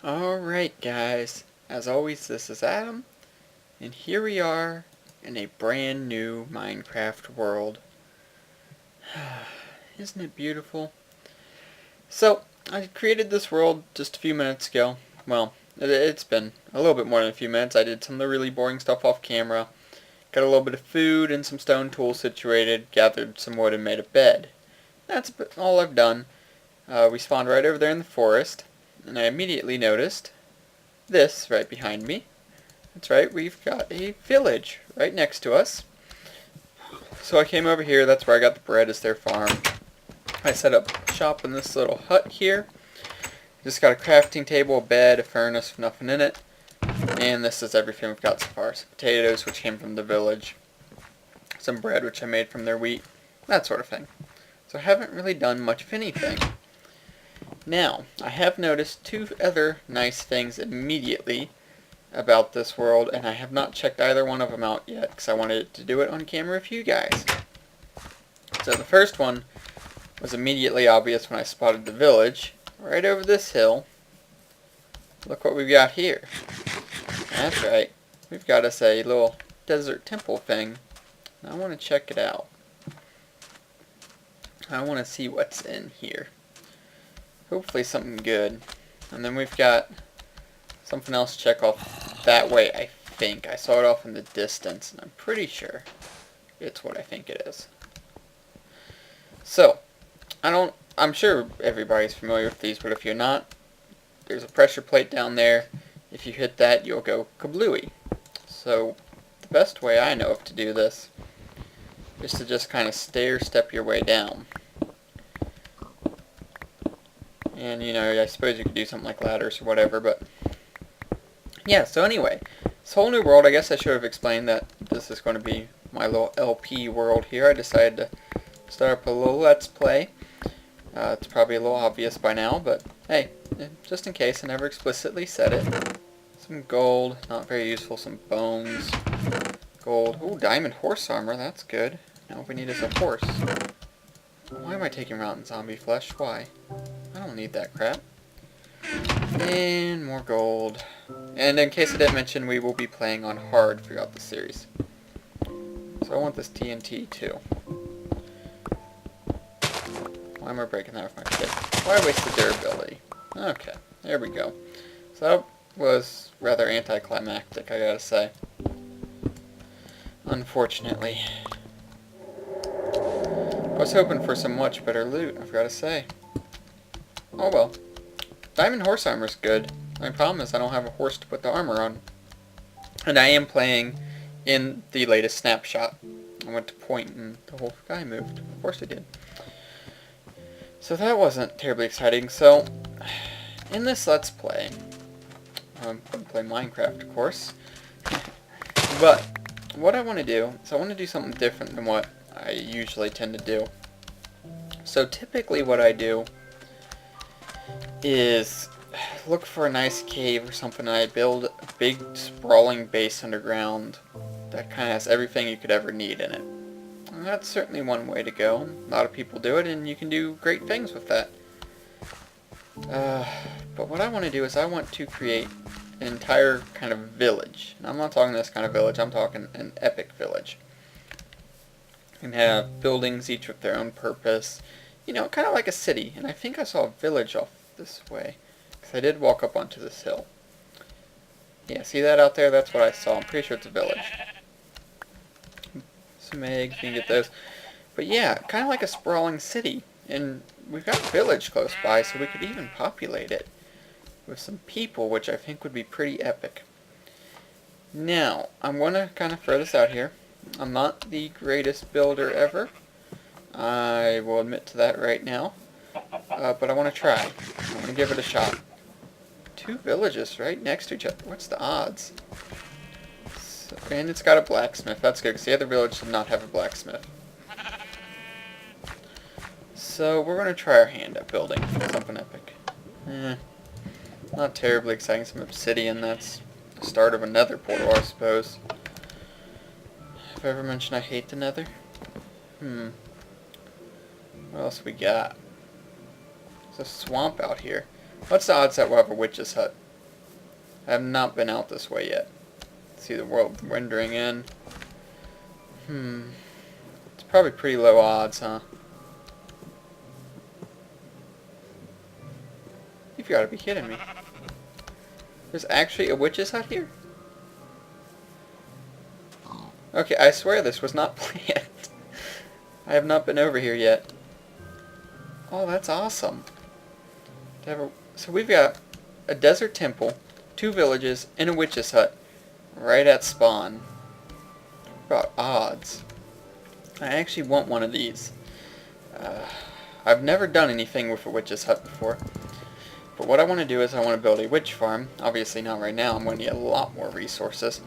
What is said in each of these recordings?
Alright guys, as always this is Adam, and here we are in a brand new Minecraft world. Isn't it beautiful? So, I created this world just a few minutes ago. Well, it's been a little bit more than a few minutes. I did some of the really boring stuff off camera, got a little bit of food and some stone tools situated, gathered some wood and made a bed. That's all I've done. We spawned right over there in the forest, and I immediately noticed this right behind me. That's right, we've got a village right next to us. So I came over here, that's where I got the bread, is their farm. I set up shop in this little hut here. Just got a crafting table, a bed, a furnace with nothing in it. And this is everything we've got so far. Some potatoes, which came from the village. Some bread, which I made from their wheat. That sort of thing. So I haven't really done much of anything. Now, I have noticed two other nice things immediately about this world, and I have not checked either one of them out yet, because I wanted to do it on camera with you guys. So the first one was immediately obvious when I spotted the village. Right over this hill. Look what we've got here. That's right. We've got us a little desert temple thing. I want to check it out. I want to see what's in here. Hopefully something good. And then we've got something else to check off that way, I think. I saw it off in the distance, and I'm pretty sure it's what I think it is. So, I'm sure everybody's familiar with these, but if you're not, there's a pressure plate down there. If you hit that, you'll go kablooey. So, the best way I know of to do this is to just kind of stair-step your way down. And, you know, I suppose you could do something like ladders or whatever, but yeah, so anyway, this whole new world, I guess I should have explained that this is going to be my little LP world here. I decided to start up a little Let's Play. It's probably a little obvious by now, but hey, just in case, I never explicitly said it. Some gold, not very useful, some bones, gold. Ooh, diamond horse armor, that's good. Now what we need is a horse. Why am I taking rotten zombie flesh? Why? I don't need that crap. And more gold. And in case I didn't mention, we will be playing on hard throughout the series. So I want this TNT too. Why am I breaking that with my stick? Why waste the durability? Okay, there we go. So that was rather anticlimactic, I gotta say. Unfortunately. I was hoping for some much better loot, I've gotta say. Oh well. Diamond horse armor's good. My problem is I don't have a horse to put the armor on. And I am playing in the latest snapshot. I went to point and the whole guy moved. Of course it did. So that wasn't terribly exciting. So, in this Let's Play, I'm going to play Minecraft, of course. But, what I want to do is I want to do something different than what I usually tend to do. So typically what I do is look for a nice cave or something, and I build a big sprawling base underground that kind of has everything you could ever need in it. And that's certainly one way to go. A lot of people do it, and you can do great things with that. But what I want to do is I want to create an entire kind of village. And I'm not talking this kind of village, I'm talking an epic village. And have buildings each with their own purpose. You know, kind of like a city. And I think I saw a village off this way. Because I did walk up onto this hill. Yeah, see that out there? That's what I saw. I'm pretty sure it's a village. Some eggs, you can get those. But yeah, kind of like a sprawling city. And we've got a village close by, so we could even populate it with some people, which I think would be pretty epic. Now, I'm going to kind of throw this out here. I'm not the greatest builder ever. I will admit to that right now. But I want to try. I want to give it a shot. Two villages right next to each other. What's the odds? So, and it's got a blacksmith. That's good, because the other village did not have a blacksmith. So we're going to try our hand at building something epic. Not terribly exciting. Some obsidian. That's the start of another portal, I suppose. Have I ever mentioned I hate the nether? What else we got? There's a swamp out here. What's the odds that we'll have a witch's hut? I have not been out this way yet. See the world rendering in. It's probably pretty low odds, huh? You've got to be kidding me. There's actually a witch's hut here? Okay, I swear this was not planned. I have not been over here yet. Oh, that's awesome. So we've got a desert temple, 2 villages, and a witch's hut right at spawn. What about odds? I actually want one of these. I've never done anything with a witch's hut before. But what I want to do is I want to build a witch farm. Obviously not right now. I'm going to need a lot more resources.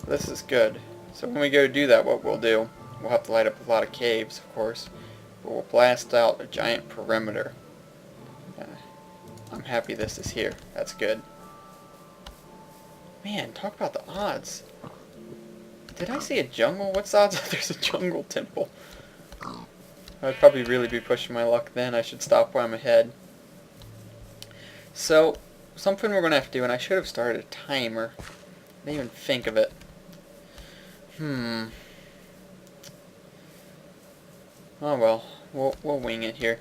This is good. So when we go do that, what we'll do, we'll have to light up a lot of caves, of course. But we'll blast out a giant perimeter. I'm happy this is here. That's good. Man, talk about the odds. Did I see a jungle? What's the odds that there's a jungle temple? I'd probably really be pushing my luck then. I should stop while I'm ahead. So, something we're going to have to do, and I should have started a timer. I didn't even think of it. Oh well, we'll wing it here.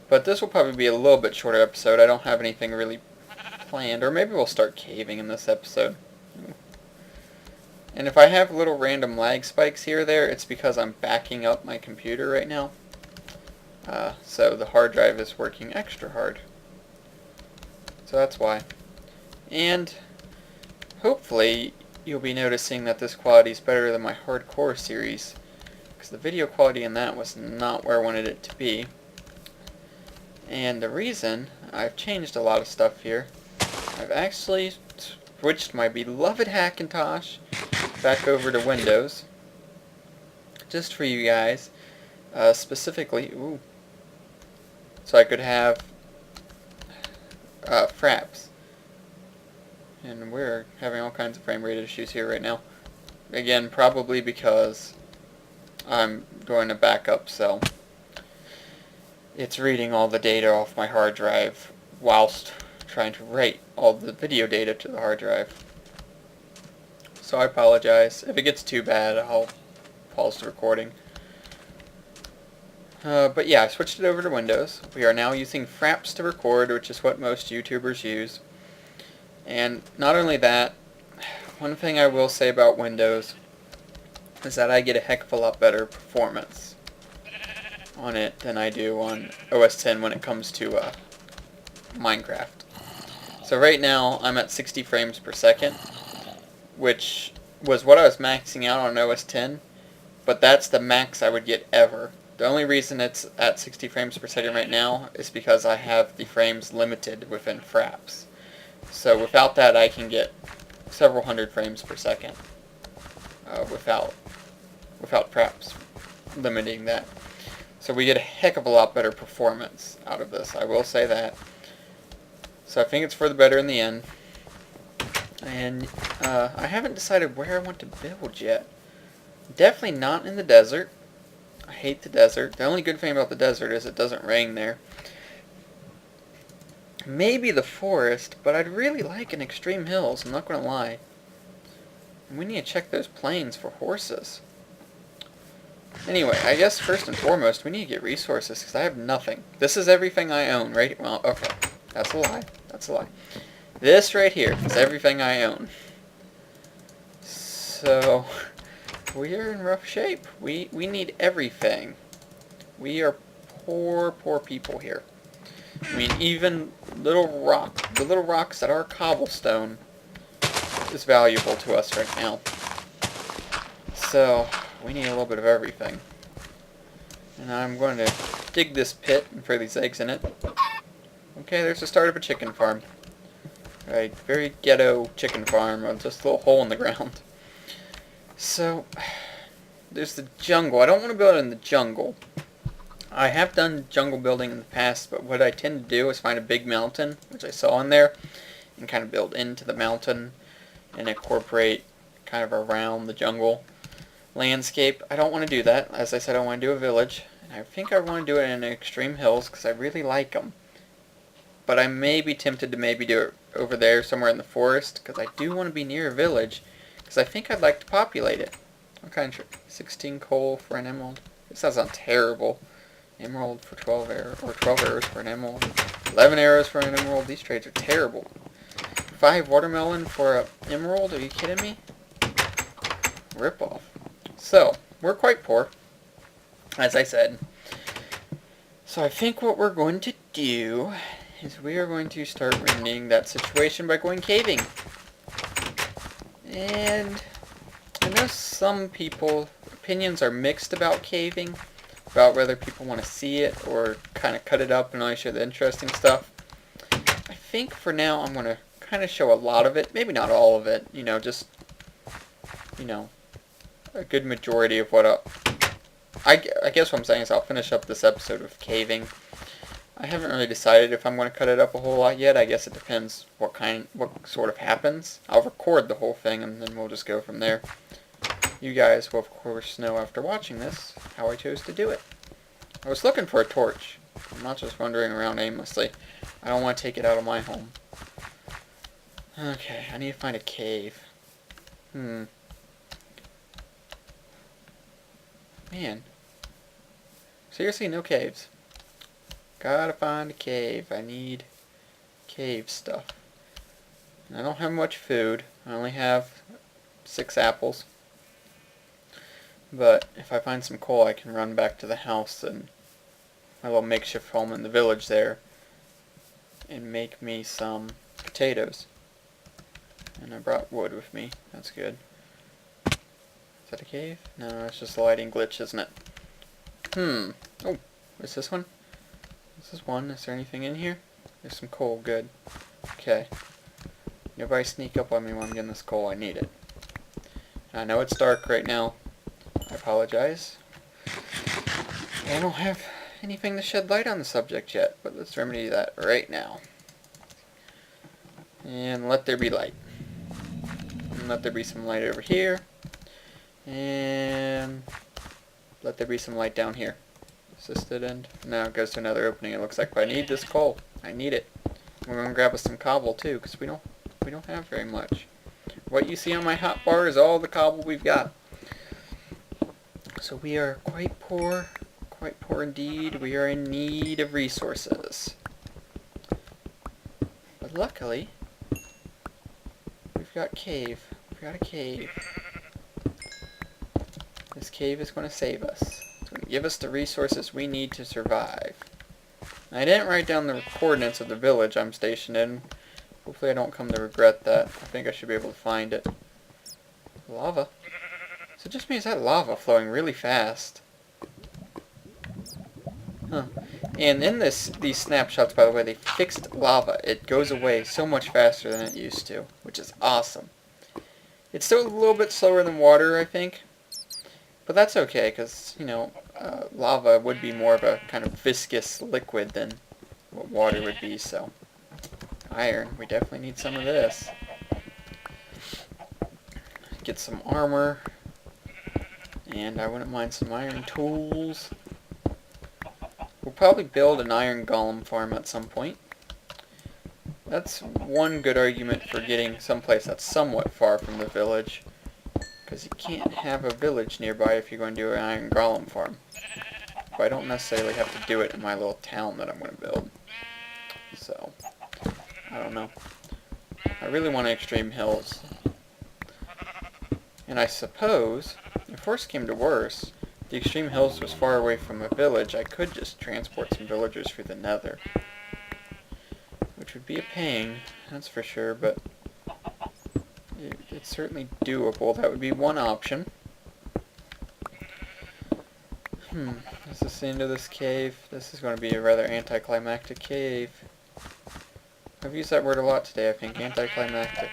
But this will probably be a little bit shorter episode. I don't have anything really planned. Or maybe we'll start caving in this episode. And if I have little random lag spikes here or there, it's because I'm backing up my computer right now. So the hard drive is working extra hard. So that's why. And hopefully you'll be noticing that this quality is better than my hardcore series. Because the video quality in that was not where I wanted it to be. And the reason, I've changed a lot of stuff here. I've actually switched my beloved Hackintosh back over to Windows. Just for you guys. Specifically, so I could have fraps. And we're having all kinds of frame rate issues here right now. Again, probably because I'm going to back up, so it's reading all the data off my hard drive whilst trying to write all the video data to the hard drive. So I apologize. If it gets too bad, I'll pause the recording. But yeah, I switched it over to Windows. We are now using fraps to record, which is what most YouTubers use. And not only that, one thing I will say about Windows is that I get a heck of a lot better performance on it than I do on OS X when it comes to Minecraft. So right now I'm at 60 frames per second, which was what I was maxing out on OS X, but that's the max I would get ever. The only reason it's at 60 frames per second right now is because I have the frames limited within fraps. So without that I can get several hundred frames per second without fraps limiting that. So we get a heck of a lot better performance out of this, I will say that. So I think it's for the better in the end. And I haven't decided where I want to build yet. Definitely not in the desert. I hate the desert. The only good thing about the desert is it doesn't rain there. Maybe the forest, but I'd really like an extreme hills, I'm not going to lie. And we need to check those plains for horses. Anyway, I guess first and foremost, we need to get resources, because I have nothing. This is everything I own, right? Well, okay. That's a lie. That's a lie. This right here is everything I own. So, we're in rough shape. We need everything. We are poor, poor people here. I mean, even the little rocks that are cobblestone is valuable to us right now. So, we need a little bit of everything. And I'm going to dig this pit and throw these eggs in it. Okay, there's the start of a chicken farm. A very ghetto chicken farm, just a little hole in the ground. So, there's the jungle. I don't want to build it in the jungle. I have done jungle building in the past, but what I tend to do is find a big mountain, which I saw in there, and kind of build into the mountain and incorporate kind of around the jungle landscape. I don't want to do that. As I said, I want to do a village, and I think I want to do it in extreme hills because I really like them. But I may be tempted to maybe do it over there somewhere in the forest, because I do want to be near a village, because I think I'd like to populate it. What kind of 16 coal for an emerald? This doesn't sound terrible. Emerald for 12 arrows, or 12 arrows for an emerald. 11 arrows for an emerald. These trades are terrible. 5 watermelon for an emerald? Are you kidding me? Rip off. So, we're quite poor, as I said. So I think what we're going to do is we are going to start remedying that situation by going caving. And I know some people, opinions are mixed about caving, about whether people want to see it or kind of cut it up and only show the interesting stuff. I think for now I'm going to kind of show a lot of it, maybe not all of it, just, a good majority of what I guess what I'm saying is I'll finish up this episode with caving. I haven't really decided if I'm going to cut it up a whole lot yet. I guess it depends what sort of happens. I'll record the whole thing and then we'll just go from there. You guys will of course know after watching this how I chose to do it. I was looking for a torch. I'm not just wandering around aimlessly. I don't want to take it out of my home. Okay, I need to find a cave. Man. Seriously, no caves. Gotta find a cave. I need cave stuff. And I don't have much food. I only have 6 apples. But if I find some coal, I can run back to the house and my little makeshift home in the village there and make me some potatoes. And I brought wood with me. That's good. Is that a cave? No, it's just a lighting glitch, isn't it? Oh, what's this one? This is one. Is there anything in here? There's some coal. Good. Okay. Nobody sneak up on me when I'm getting this coal. I need it. I know it's dark right now. I apologize. I don't have anything to shed light on the subject yet, but let's remedy that right now. And let there be light. And let there be some light over here. And let there be some light down here. Is this dead end? No, it goes to another opening. It looks like, but I need this coal. I need it. We're gonna grab us some cobble too, because we don't have very much. What you see on my hotbar is all the cobble we've got. So we are quite poor indeed. We are in need of resources. But luckily, we've got cave. We've got a cave. This cave is going to save us. It's going to give us the resources we need to survive. I didn't write down the coordinates of the village I'm stationed in. Hopefully I don't come to regret that. I think I should be able to find it. Lava. So it just means that lava flowing really fast. Huh. And in these snapshots, by the way, they fixed lava. It goes away so much faster than it used to, which is awesome. It's still a little bit slower than water, I think. But that's okay, because, lava would be more of a kind of viscous liquid than what water would be, so. Iron. We definitely need some of this. Get some armor. And I wouldn't mind some iron tools. We'll probably build an iron golem farm at some point. That's one good argument for getting someplace that's somewhat far from the village. Because you can't have a village nearby if you're going to do an iron golem farm. But I don't necessarily have to do it in my little town that I'm going to build. So, I don't know. I really want extreme hills. And I suppose, if worse came to worse, the extreme hills was far away from a village, I could just transport some villagers through the nether. Which would be a pain, that's for sure, but it's certainly doable. That would be one option. Is this the end of this cave? This is going to be a rather anticlimactic cave. I've used that word a lot today, I think. Anticlimactic.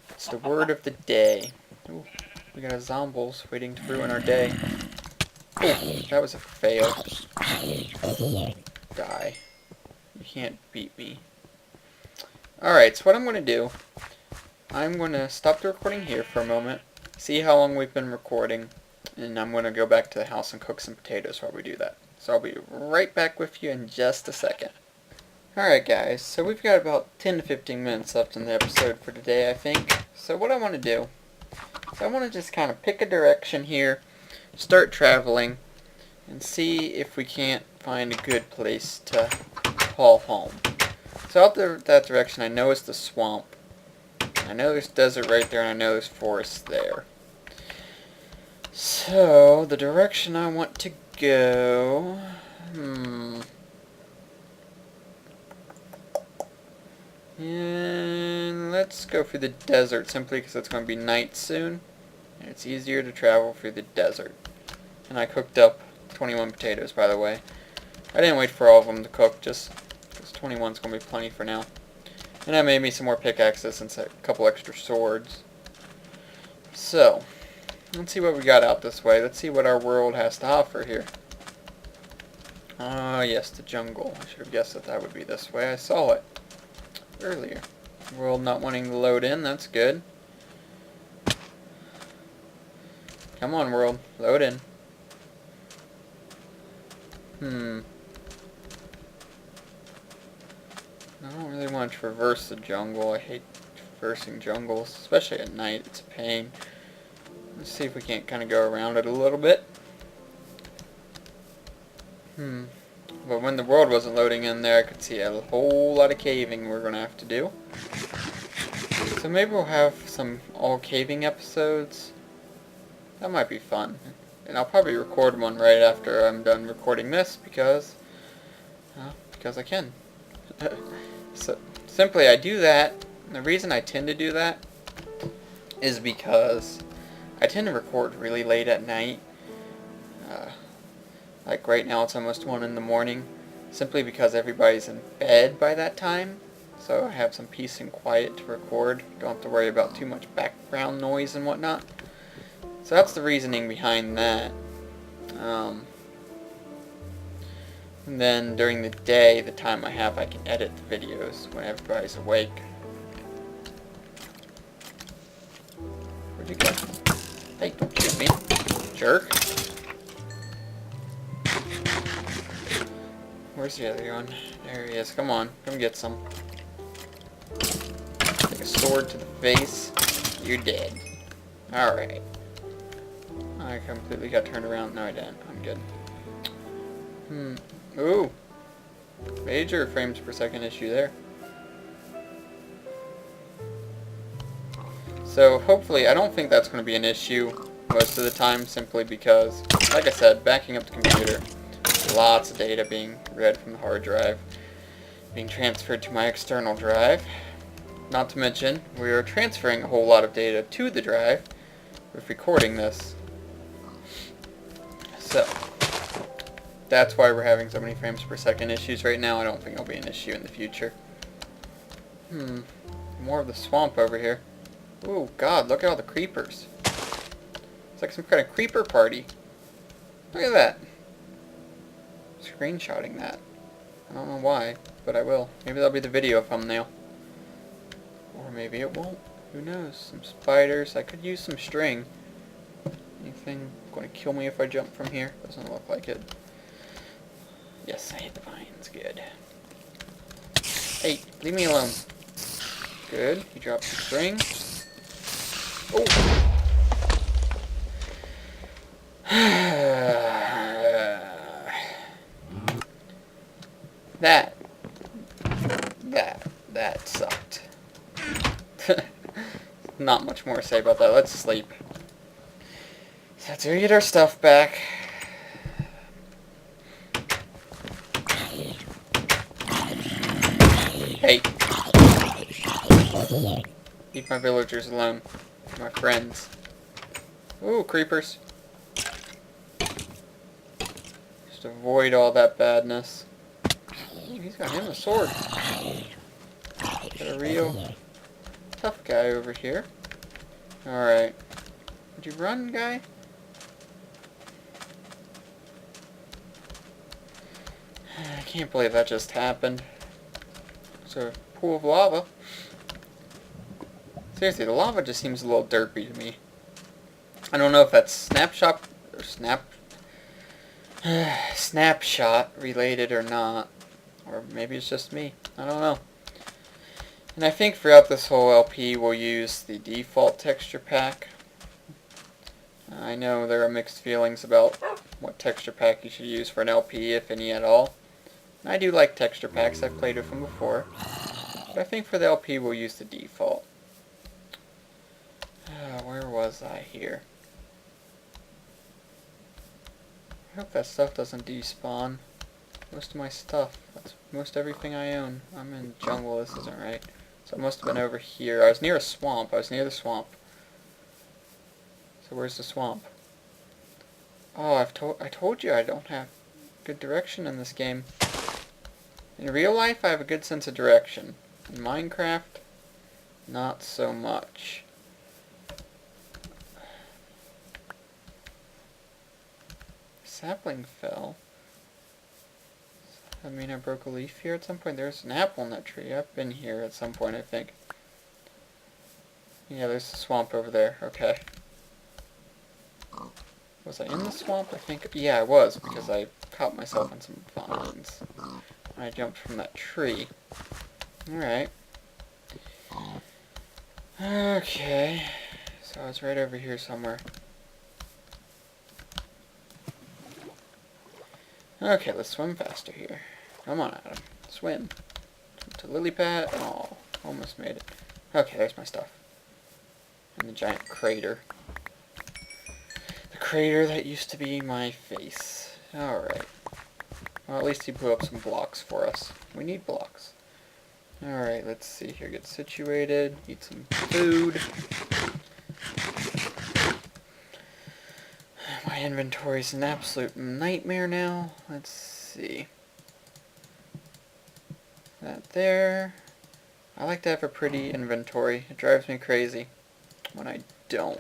It's the word of the day. Ooh, we got a zombies waiting to ruin our day. Oh, that was a fail. Die. You can't beat me. Alright, so what I'm going to do, I'm going to stop the recording here for a moment, see how long we've been recording, and I'm going to go back to the house and cook some potatoes while we do that. So I'll be right back with you in just a second. Alright guys, so we've got about 10 to 15 minutes left in the episode for today, I think. So what I want to do is I want to just kind of pick a direction here, start traveling, and see if we can't find a good place to call home. So out there that direction, I know it's the swamp. I know there's desert right there, and I know there's forest there. So the direction I want to go... And let's go through the desert simply because it's going to be night soon. And it's easier to travel through the desert. And I cooked up 21 potatoes, by the way. I didn't wait for all of them to cook, just because 21 is going to be plenty for now. And I made me some more pickaxes and a couple extra swords. So, let's see what we got out this way. Let's see what our world has to offer here. Ah, yes, the jungle. I should have guessed that that would be this way. I saw it earlier. World not wanting to load in, that's good. Come on, world, load in. I don't really want to traverse the jungle. I hate traversing jungles, especially at night. It's a pain. Let's see if we can't kind of go around it a little bit. But when the world wasn't loading in there, I could see a whole lot of caving we're going to have to do. So maybe we'll have some all caving episodes. That might be fun. And I'll probably record one right after I'm done recording this because I can. So simply I do that. And the reason I tend to do that is because I tend to record really late at night. Like right now it's almost 1 in the morning, simply because everybody's in bed by that time, so I have some peace and quiet to record. Don't have to worry about too much background noise and whatnot. So that's the reasoning behind that. And then during the day, the time I have, I can edit the videos when everybody's awake. Where'd you go? Hey, don't shoot me, jerk. Where's the other one? There he is. Come on. Come get some. Take a sword to the face. You're dead. Alright. I completely got turned around. No, I didn't. I'm good. Ooh. Major frames per second issue there. So, hopefully, I don't think that's going to be an issue most of the time, simply because, like I said, backing up the computer. Lots of data being read from the hard drive, being transferred to my external drive. Not to mention, we are transferring a whole lot of data to the drive with recording this. So, that's why we're having so many frames per second issues right now. I don't think it'll be an issue in the future. More of the swamp over here. Ooh, God, look at all the creepers. It's like some kind of creeper party. Look at that. Screenshotting that. I don't know why, but I will. Maybe that'll be the video thumbnail. Or maybe it won't. Who knows? Some spiders. I could use some string. Anything going to kill me if I jump from here? Doesn't look like it. Yes, I hit the vines. Good. Hey, leave me alone. Good. He dropped the string. Oh! That sucked. Not much more to say about that. Let's sleep. So let's get our stuff back. Hey. Leave my villagers alone. My friends. Ooh, creepers. Just avoid all that badness. Ooh, he's got him a sword. Got a real tough guy over here. Alright. Would you run, guy? I can't believe that just happened. It's a pool of lava. Seriously, the lava just seems a little derpy to me. I don't know if that's snapshot related or not. Or maybe it's just me. I don't know. And I think throughout this whole LP we'll use the default texture pack. I know there are mixed feelings about what texture pack you should use for an LP, if any at all. I do like texture packs, I've played with them before. But I think for the LP we'll use the default. Where was I here? I hope that stuff doesn't despawn. Most of my stuff, that's most everything I own. I'm in jungle, this isn't right. So I must have been over here. I was near a swamp, I was near the swamp. So where's the swamp? Oh, I told you I don't have good direction in this game. In real life, I have a good sense of direction. In Minecraft, not so much. Sapling fell. Does that mean I broke a leaf here at some point? There's an apple in that tree. I've been here at some point, I think. Yeah, there's the swamp over there. Okay. Was I in the swamp? I think... Yeah, I was, because I caught myself in some vines. And I jumped from that tree. Alright. Okay. So I was right over here somewhere. Okay, let's swim faster here. Come on, Adam. Swim. To lily pad. Oh, almost made it. Okay, there's my stuff. And the giant crater. The crater that used to be my face. Alright. Well, at least he blew up some blocks for us. We need blocks. Alright, let's see here. Get situated. Eat some food. My inventory's an absolute nightmare now. Let's see. That there. I like to have a pretty inventory. It drives me crazy when I don't.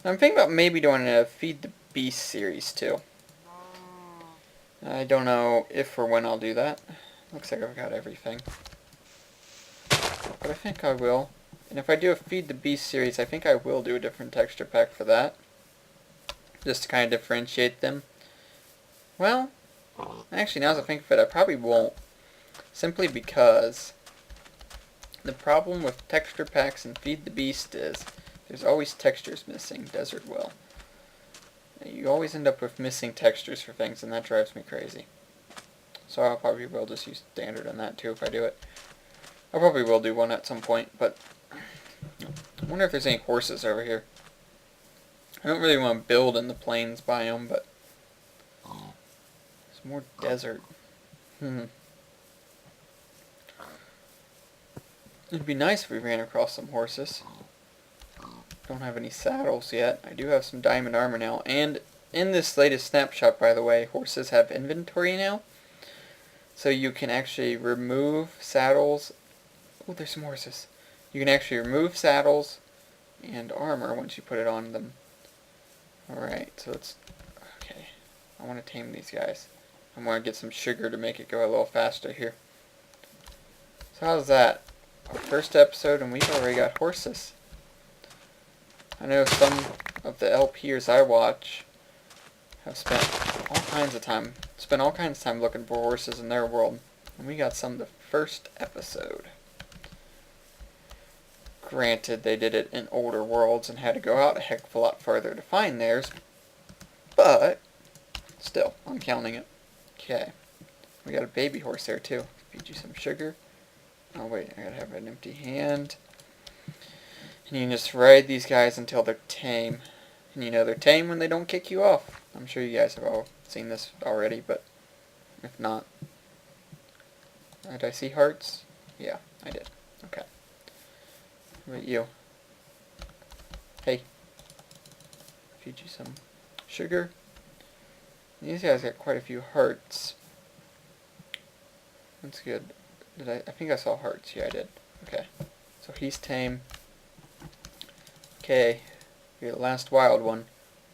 I'm thinking about maybe doing a Feed the Beast series too. I don't know if or when I'll do that. Looks like I've got everything. But I think I will. And if I do a Feed the Beast series, I think I will do a different texture pack for that. Just to kind of differentiate them. Well, actually now as I think of it, I probably won't. Simply because the problem with texture packs and Feed the Beast is there's always textures missing. Desert Well. You always end up with missing textures for things, and that drives me crazy. So I'll probably will just use standard on that too if I do it. I probably will do one at some point, but I wonder if there's any horses over here. I don't really want to build in the plains biome, but there's more desert. It'd be nice if we ran across some horses. Don't have any saddles yet. I do have some diamond armor now. And in this latest snapshot, by the way, horses have inventory now. So you can actually remove saddles. Oh, there's some horses. You can actually remove saddles and armor once you put it on them. Alright, so it's... Okay. I want to tame these guys. I want to get some sugar to make it go a little faster here. So how's that? Our first episode and we've already got horses. I know some of the LPers I watch have spent all kinds of time looking for horses in their world. And we got some the first episode. Granted, they did it in older worlds and had to go out a heck of a lot further to find theirs. But, still, I'm counting it. Okay. We got a baby horse there too. Feed you some sugar. Oh wait, I gotta have an empty hand. And you can just ride these guys until they're tame. And you know they're tame when they don't kick you off. I'm sure you guys have all seen this already, but if not... Did I see hearts? Yeah, I did. Okay. What about you? Hey. Feed you some sugar. These guys got quite a few hearts. That's good. I think I saw hearts. Yeah, I did. Okay. So he's tame. Okay. You're the last wild one.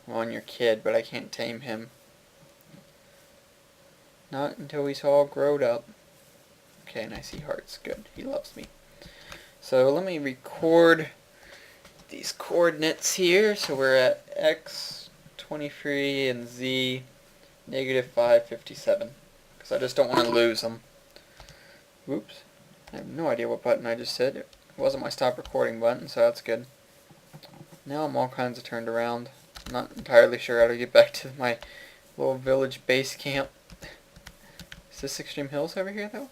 I'm on your kid, but I can't tame him. Not until he's all grown up. Okay, and I see hearts. Good. He loves me. So let me record these coordinates here. So we're at X 23 and Z negative 557. Because I just don't want to lose them. Whoops. I have no idea what button I just hit. It wasn't my stop recording button, so that's good. Now I'm all kinds of turned around. I'm not entirely sure how to get back to my little village base camp. Is this Extreme Hills over here, though?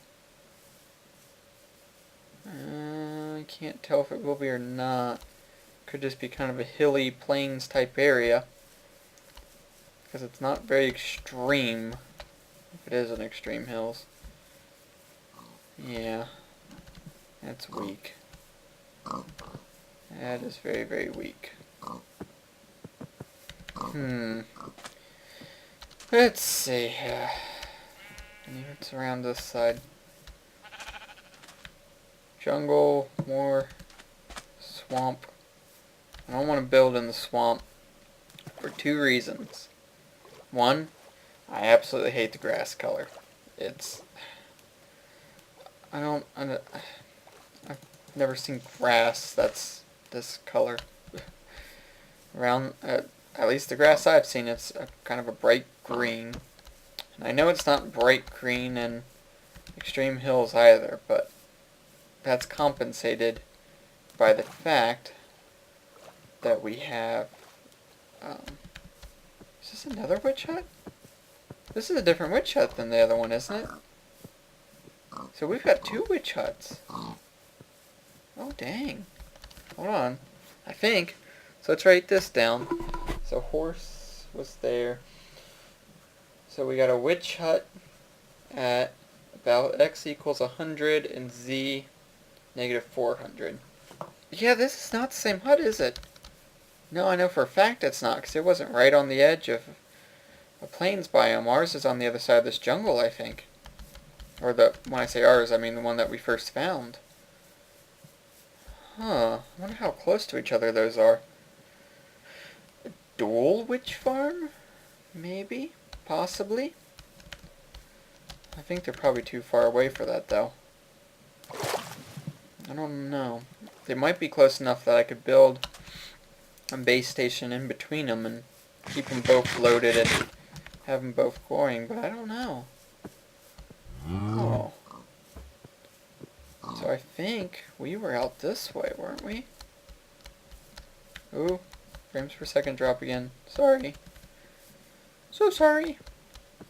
I can't tell if it will be or not. Could just be kind of a hilly plains type area. Because it's not very extreme. If it is an Extreme Hills. Yeah. That's weak. That is very, very weak. Let's see. And it's around this side. Jungle, more swamp. I don't want to build in the swamp for two reasons. One, I absolutely hate the grass color. I've never seen grass that's this color. Around, at least the grass I've seen, it's kind of a bright green. And I know it's not bright green in Extreme Hills either, but that's compensated by the fact that we have, is this another witch hut? This is a different witch hut than the other one, isn't it? So we've got two witch huts. Oh, dang. Hold on. I think. So let's write this down. So horse was there. So we got a witch hut at about x equals 100 and z negative 400. Yeah, this is not the same hut, is it? No, I know for a fact it's not, because it wasn't right on the edge of a plains biome. Ours is on the other side of this jungle, I think. Or when I say ours, I mean the one that we first found. Huh. I wonder how close to each other those are. A dual witch farm? Maybe? Possibly? I think they're probably too far away for that, though. I don't know. They might be close enough that I could build a base station in between them and keep them both loaded and have them both going, but I don't know. Oh. So I think we were out this way, weren't we? Ooh, frames per second drop again. Sorry. So sorry.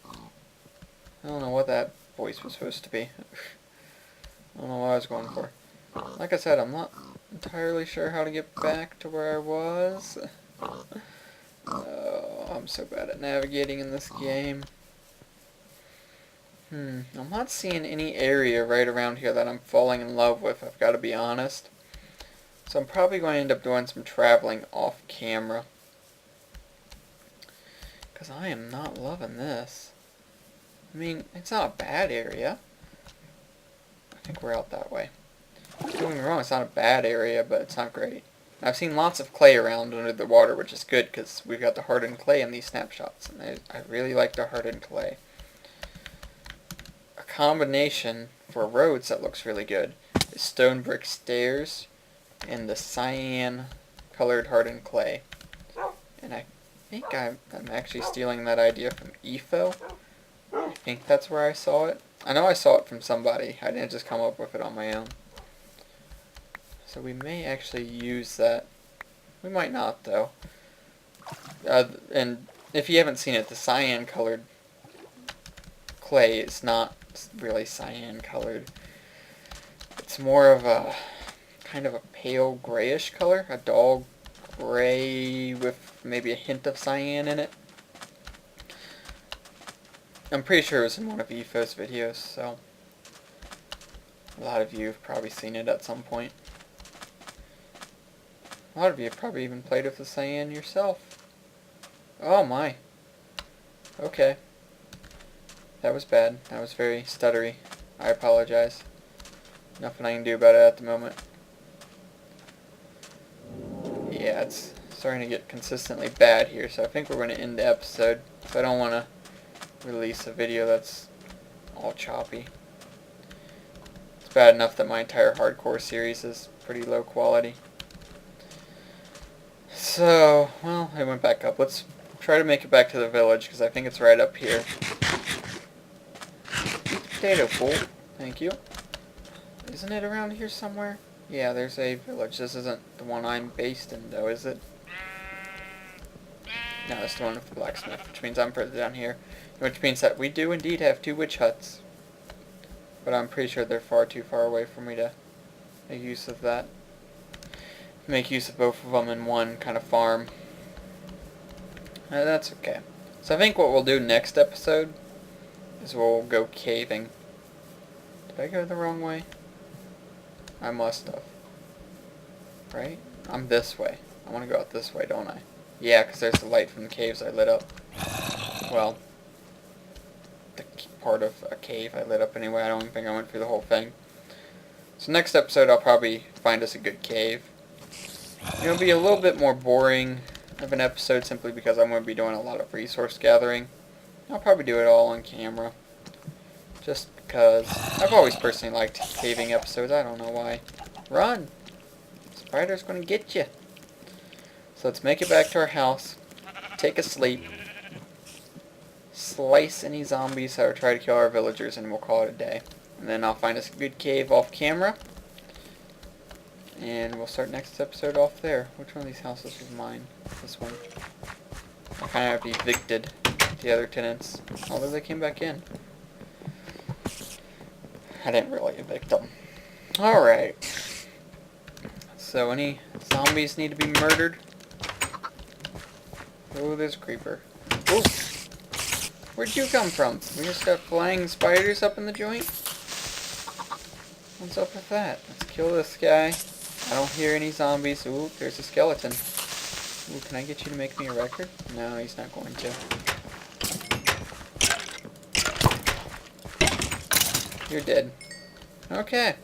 I don't know what that voice was supposed to be. I don't know what I was going for. Like I said, I'm not entirely sure how to get back to where I was. Oh, I'm so bad at navigating in this game. I'm not seeing any area right around here that I'm falling in love with, I've got to be honest. So I'm probably going to end up doing some traveling off camera. Because I am not loving this. I mean, it's not a bad area. I think we're out that way. Don't get me wrong, it's not a bad area, but it's not great. I've seen lots of clay around under the water, which is good because we've got the hardened clay in these snapshots. And I really like the hardened clay. A combination for roads that looks really good is stone brick stairs and the cyan colored hardened clay. And I think I'm actually stealing that idea from EFO. I think that's where I saw it. I know I saw it from somebody. I didn't just come up with it on my own. So we may actually use that. We might not, though. And if you haven't seen it, the cyan colored clay is not really cyan colored. It's more of a kind of a pale grayish color. A dull gray with maybe a hint of cyan in it. I'm pretty sure it was in one of EFO's videos, so a lot of you have probably seen it at some point. A lot of you have probably even played with the cyan yourself. Oh my. Okay. That was bad. That was very stuttery. I apologize. Nothing I can do about it at the moment. Yeah, it's starting to get consistently bad here, so I think we're going to end the episode. So I don't want to release a video that's all choppy. It's bad enough that my entire hardcore series is pretty low quality. So, well, I went back up. Let's try to make it back to the village, because I think it's right up here. Potato pool. Thank you. Isn't it around here somewhere? Yeah, there's a village. This isn't the one I'm based in, though, is it? No, it's the one with the blacksmith, which means I'm further down here. Which means that we do indeed have 2 witch huts. But I'm pretty sure they're far too far away for me to make use of that. Make use of both of them in one kind of farm. That's okay. So I think what we'll do next episode is we'll go caving. Did I go the wrong way? I must have. Right? I'm this way. I want to go out this way, don't I? Yeah, because there's the light from the caves I lit up. Well, the part of a cave I lit up anyway. I don't even think I went through the whole thing. So next episode I'll probably find us a good cave. It'll be a little bit more boring of an episode simply because I'm going to be doing a lot of resource gathering. I'll probably do it all on camera. Just because I've always personally liked caving episodes. I don't know why. Run! Spider's going to get you. So let's make it back to our house. Take a sleep. Slice any zombies that are trying to kill our villagers, and we'll call it a day. And then I'll find us a good cave off camera. And we'll start next episode off there. Which one of these houses is mine? This one. I kind of evicted the other tenants, although they came back in. I didn't really evict them. Alright. So any zombies need to be murdered? Oh, there's a creeper. Ooh! Where'd you come from? We just got flying spiders up in the joint? What's up with that? Let's kill this guy. I don't hear any zombies. Ooh, there's a skeleton. Ooh, can I get you to make me a record? No, he's not going to. You're dead. Okay.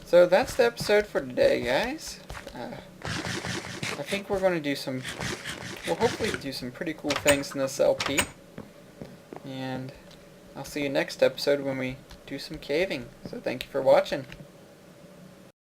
So that's the episode for today, guys. I think we're going to do some... We'll hopefully do some pretty cool things in this LP. And I'll see you next episode when we do some caving. So thank you for watching.